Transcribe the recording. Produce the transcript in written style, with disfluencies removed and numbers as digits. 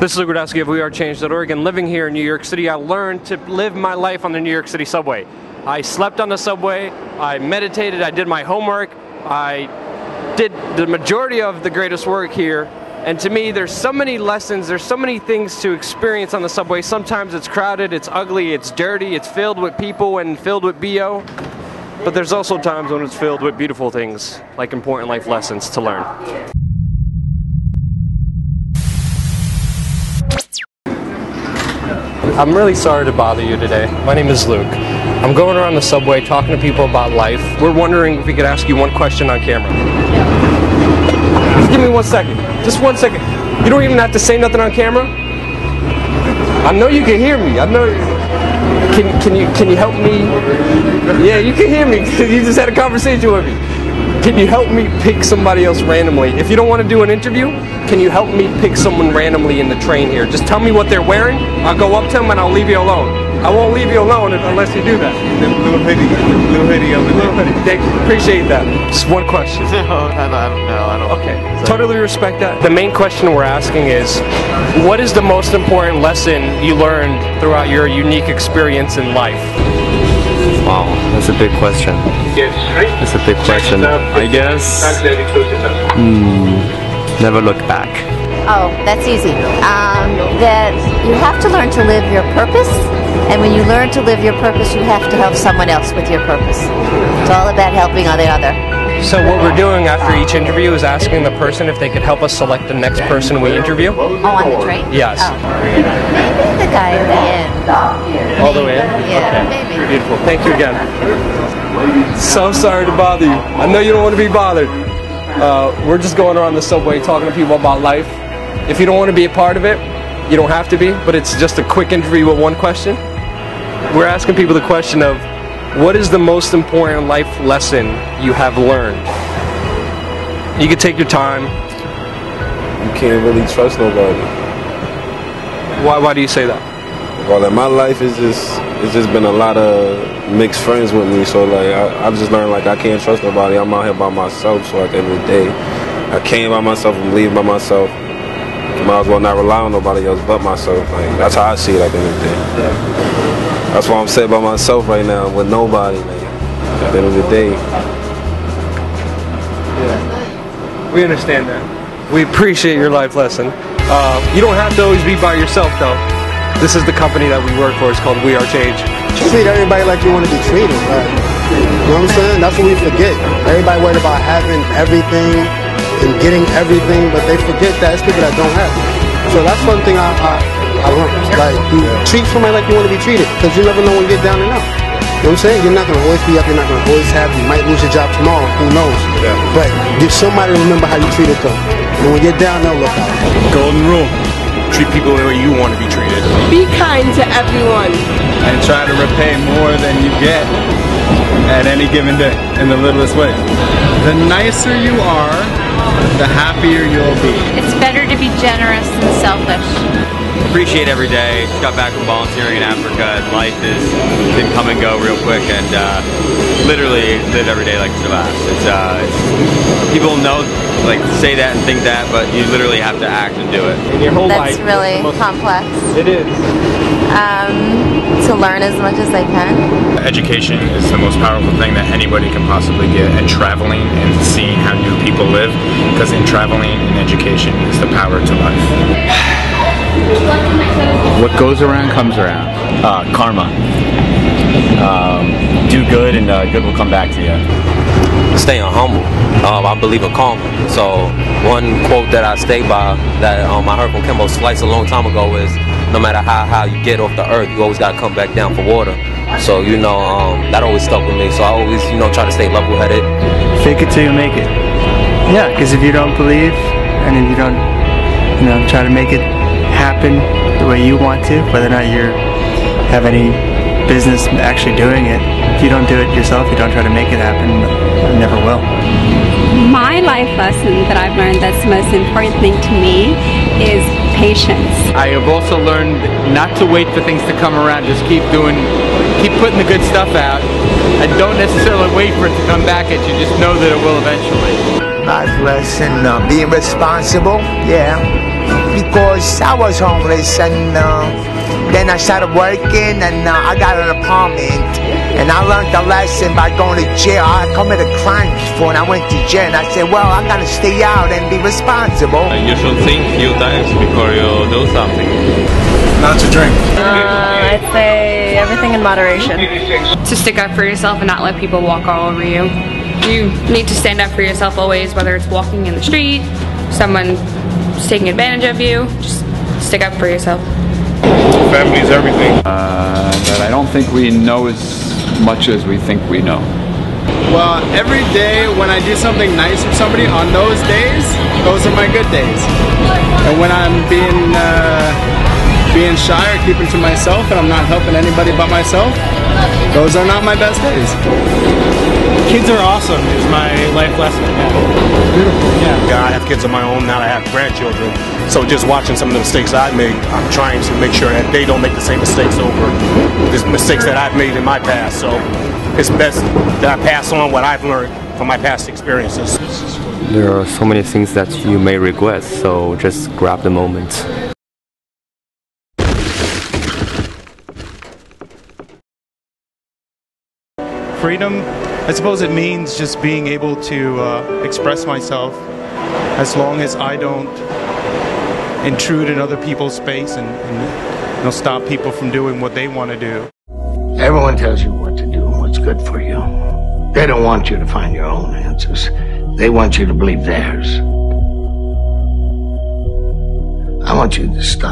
This is Luke Radowski of WeAreChange.org, and living here in New York City, I learned to live my life on the New York City subway. I slept on the subway, I meditated, I did my homework, I did the majority of the greatest work here, and to me there's so many lessons, there's so many things to experience on the subway. Sometimes it's crowded, it's ugly, it's dirty, it's filled with people and filled with BO, but there's also times when it's filled with beautiful things, like important life lessons to learn. I'm really sorry to bother you today. My name is Luke. I'm going around the subway talking to people about life. We're wondering if we could ask you one question on camera. Just give me 1 second. Just 1 second. You don't even have to say nothing on camera. I know you can hear me. I know. Can you help me? Yeah, you can hear me because you just had a conversation with me. Can you help me pick somebody else randomly? If you don't want to do an interview, can you help me pick someone randomly in the train here? Just tell me what they're wearing. I'll go up to them and I'll leave you alone. I won't leave you alone unless you do that. Little hoodie over there. Thank you. Appreciate that. Just one question. No, I don't. Okay. Totally respect that. The main question we're asking is, what is the most important lesson you learned throughout your unique experience in life? Wow, that's a big question. That's a big question. I guess, never look back. Oh, that's easy. That you have to learn to live your purpose, and when you learn to live your purpose, you have to help someone else with your purpose. It's all about helping the other. So what we're doing after each interview is asking the person if they could help us select the next person we interview. Oh, on the train? Yes. Oh. Maybe the guy at the end. All the way in? Yeah, okay. maybe. Beautiful. Thank you again. So sorry to bother you. I know you don't want to be bothered. We're just going around the subway talking to people about life. If you don't want to be a part of it, you don't have to be, but it's just a quick interview with one question. We're asking people the question of, what is the most important life lesson you have learned? You can take your time. You can't really trust nobody. Why do you say that? Well, in my life, it's just been a lot of mixed friends with me. So like, I just learned like I can't trust nobody. I'm out here by myself. So at the end of the day, I came by myself and leave by myself. Might as well not rely on nobody else but myself. Like that's how I see it at the end of the day. Yeah. That's why I'm sitting by myself right now with nobody. Like, at the end of the day. Yeah. We understand that. We appreciate your life lesson. You don't have to always be by yourself though. This is the company that we work for. It's called WeAreChange. Treat everybody like you want to be treated. Right? You know what I'm saying? That's what we forget. Everybody worried about having everything and getting everything, but they forget that it's people that don't have it. So that's one thing I learned. Like, you treat somebody like you want to be treated, because you never know when you get down and out. You know what I'm saying? You're not going to always be up, you're not going to always have, you might lose your job tomorrow, who knows? Yeah. But give somebody to remember how you treated them. And when you're down, they'll look out. Golden rule. Treat people the way you want to be treated. Be kind to everyone. And try to repay more than you get at any given day in the littlest way. The nicer you are, the happier you'll be. It's better to be generous than selfish. Appreciate every day. Just got back from volunteering in Africa, and life can come and go real quick, and literally live every day like it's your last. It's people know, like, say that and think that, but you literally have to act and do it. In your whole life. That's really complex. It is. To learn as much as they can. Education is the most powerful thing that anybody can possibly get, and traveling and seeing how new people live, because in traveling and education is the power to life. What goes around comes around. Karma. Do good and good will come back to you. Staying humble. I believe in karma. So one quote that I stay by that I heard from Kimbo Slice a long time ago is, no matter how you get off the earth, you always got to come back down for water. So, you know, that always stuck with me. So I always, you know, try to stay level-headed. Fake it till you make it. Yeah, because if you don't believe and if you don't, you know, try to make it happen the way you want to, whether or not you have any business actually doing it, if you don't do it yourself, you don't try to make it happen, you never will. My life lesson that I've learned that's the most important thing to me is patience. I have also learned not to wait for things to come around. Just keep putting the good stuff out, and don't necessarily wait for it to come back at you. Just know that it will eventually. Life lesson, being responsible. Yeah. because I was homeless, and then I started working, and I got an apartment, and I learned the lesson by going to jail. I committed crimes before, and I went to jail, and I said, well, I gotta stay out and be responsible. You should think few times before you do something. Not to drink. I'd say everything in moderation. To stick up for yourself and not let people walk all over you. You need to stand up for yourself always, whether it's walking in the street, someone's taking advantage of you, just stick up for yourself. Family is everything. That I don't think we know as much as we think we know. Well, every day when I do something nice for somebody, on those days, those are my good days. And when I'm being shy or keeping to myself and I'm not helping anybody but myself, those are not my best days. Kids are awesome is my life lesson. Yeah. Beautiful. Yeah, I have kids of my own, now I have grandchildren. So just watching some of the mistakes I've made, I'm trying to make sure that they don't make the same mistakes over the mistakes that I've made in my past. So it's best that I pass on what I've learned from my past experiences. There are so many things that you may regret, so just grab the moment. Freedom, I suppose it means just being able to express myself as long as I don't intrude in other people's space and stop people from doing what they want to do. Everyone tells you what to do and what's good for you. They don't want you to find your own answers. They want you to believe theirs. I want you to stop